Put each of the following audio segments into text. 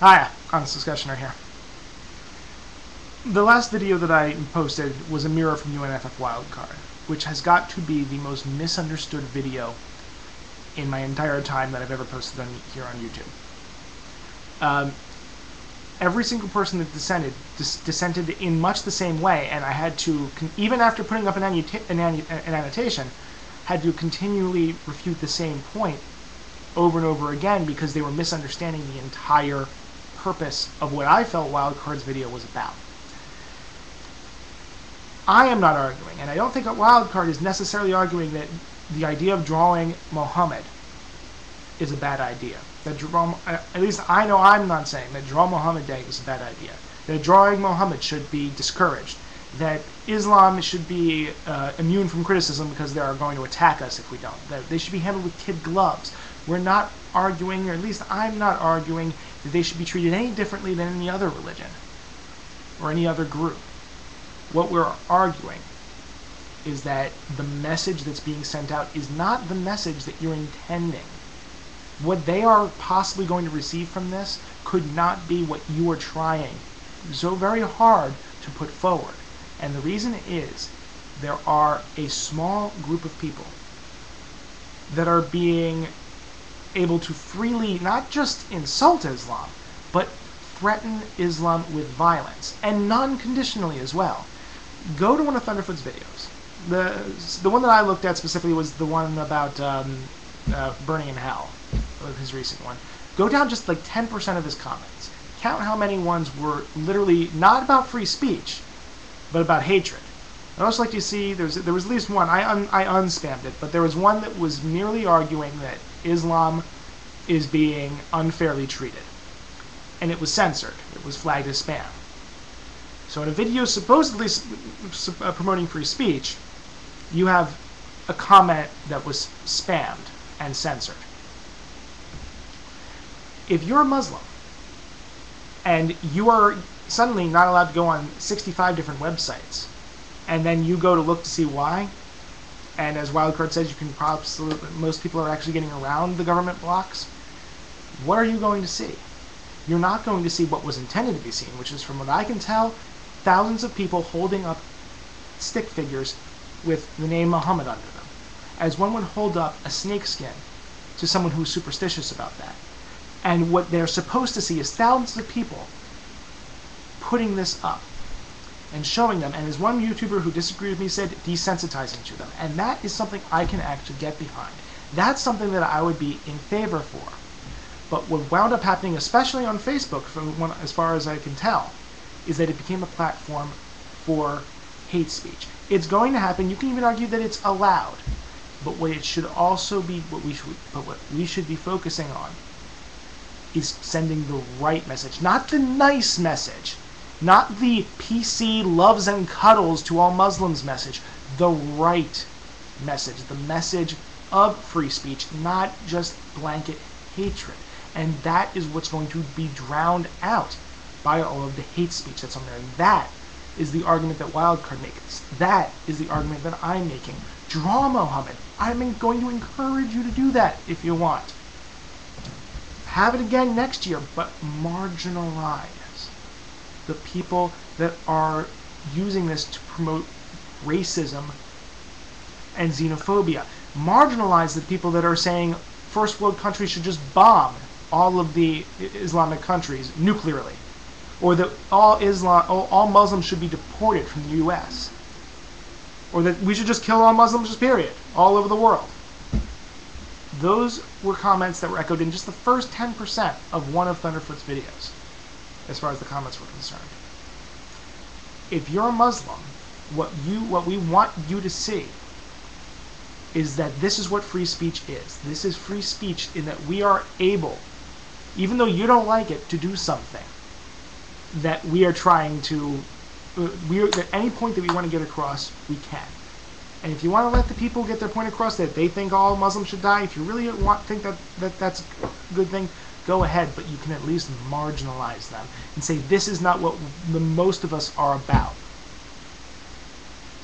Hiya, Honest Discussioner here. The last video that I posted was a mirror from UNFF Wildcard, which has got to be the most misunderstood video in my entire time that I've ever posted here on YouTube. Every single person that dissented in much the same way, and I had to, even after putting up an annotation, had to continually refute the same point over and over again because they were misunderstanding the entire purpose of what I felt Wildcard's video was about. I am not arguing, and I don't think Wildcard is necessarily arguing that the idea of drawing Mohummad is a bad idea. That at least I know I'm not saying that Draw Mohummad Day is a bad idea. That drawing Mohummad should be discouraged. That Islam should be immune from criticism because they are going to attack us if we don't. That they should be handled with kid gloves. We're not arguing, or at least I'm not arguing, that they should be treated any differently than any other religion or any other group. What we're arguing is that the message that's being sent out is not the message that you're intending. What they are possibly going to receive from this could not be what you are trying so very hard to put forward. And the reason is there are a small group of people that are being able to freely not just insult Islam, but threaten Islam with violence, and non-conditionally as well. Go to one of Thunderfoot's videos. The one that I looked at specifically was the one about burning in hell, his recent one. Go down just like 10% of his comments. Count how many ones were literally not about free speech, but about hatred. I'd also like to see, there was at least one, I unspammed it, but there was one that was merely arguing that Islam is being unfairly treated. And it was censored. It was flagged as spam. So in a video supposedly promoting free speech, you have a comment that was spammed and censored. If you're a Muslim, and you are suddenly not allowed to go on 65 different websites, and then you go to look to see why, and as Wildcard says, you can probably, most people are actually getting around the government blocks, what are you going to see? You're not going to see what was intended to be seen, which is, from what I can tell, thousands of people holding up stick figures with the name Muhammad under them, as one would hold up a snake skin to someone who's superstitious about that. And what they're supposed to see is thousands of people putting this up and showing them, and as one YouTuber who disagreed with me said, desensitizing to them. And that is something I can actually get behind. That's something that I would be in favor for. But what wound up happening, especially on Facebook, as far as I can tell, is that it became a platform for hate speech. It's going to happen. You can even argue that it's allowed. But what it should also be, what we should be focusing on, is sending the right message, not the nice message, not the PC loves and cuddles to all Muslims message, the right message, the message of free speech, not just blanket hatred. And that is what's going to be drowned out by all of the hate speech that's on there. And that is the argument that Wildcard makes. That is the argument that I'm making. Draw Mohummad. I'm going to encourage you to do that if you want. Have it again next year, but marginalize the people that are using this to promote racism and xenophobia. Marginalize the people that are saying first world countries should just bomb all of the Islamic countries nuclearly, or that all Muslims should be deported from the U.S., or that we should just kill all Muslims, just period, all over the world. Those were comments that were echoed in just the first 10% of one of Thunderfoot's videos, as far as the comments were concerned. If you're a Muslim, what we want you to see is that this is what free speech is. This is free speech in that we are able, even though you don't like it, to do something that we are trying to, at any point that we want to get across, we can. And if you want to let the people get their point across that they think all Muslims should die, if you really think that's a good thing, go ahead, but you can at least marginalize them and say this is not what the most of us are about.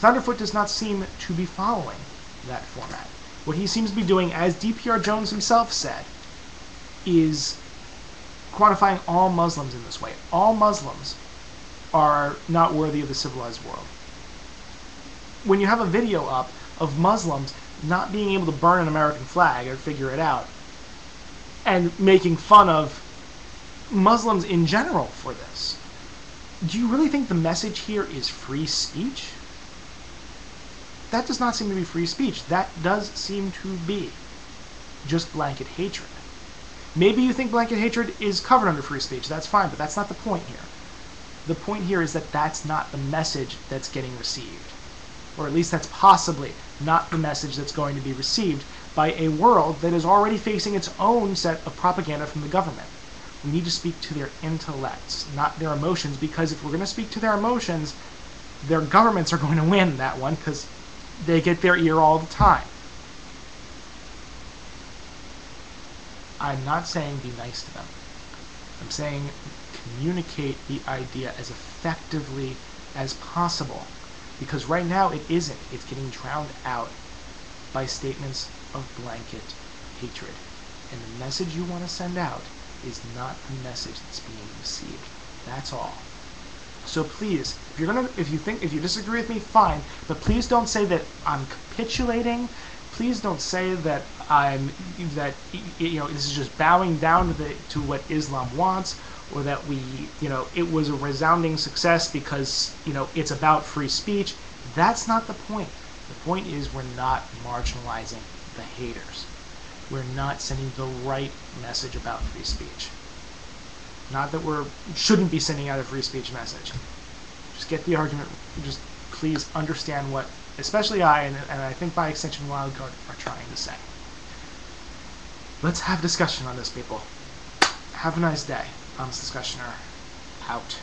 Thunderfoot does not seem to be following that format. What he seems to be doing, as DPR Jones himself said, is quantifying all Muslims in this way. All Muslims are not worthy of the civilized world. When you have a video up of Muslims not being able to burn an American flag or figure it out, and making fun of Muslims in general for this, do you really think the message here is free speech? That does not seem to be free speech. That does seem to be just blanket hatred. Maybe you think blanket hatred is covered under free speech. That's fine, but that's not the point here. The point here is that that's not the message that's getting received. Or at least that's possibly not the message that's going to be received by a world that is already facing its own set of propaganda from the government. We need to speak to their intellects, not their emotions, because if we're going to speak to their emotions, their governments are going to win that one because they get their ear all the time. I'm not saying be nice to them. I'm saying communicate the idea as effectively as possible. Because right now it isn't. It's getting drowned out by statements of blanket hatred. And the message you want to send out is not the message that's being received. That's all. So please, if you disagree with me, fine, but please don't say that I'm capitulating. Please don't say that this is just bowing down to what Islam wants, or that it was a resounding success because it's about free speech. That's not the point. The point is we're not marginalizing the haters. We're not sending the right message about free speech. Not that we shouldn't be sending out a free speech message. Just get the argument. Just please understand what, especially and I think by extension Wildcard, are trying to say. Let's have discussion on this, people. Have a nice day. Honest Discussioner, out.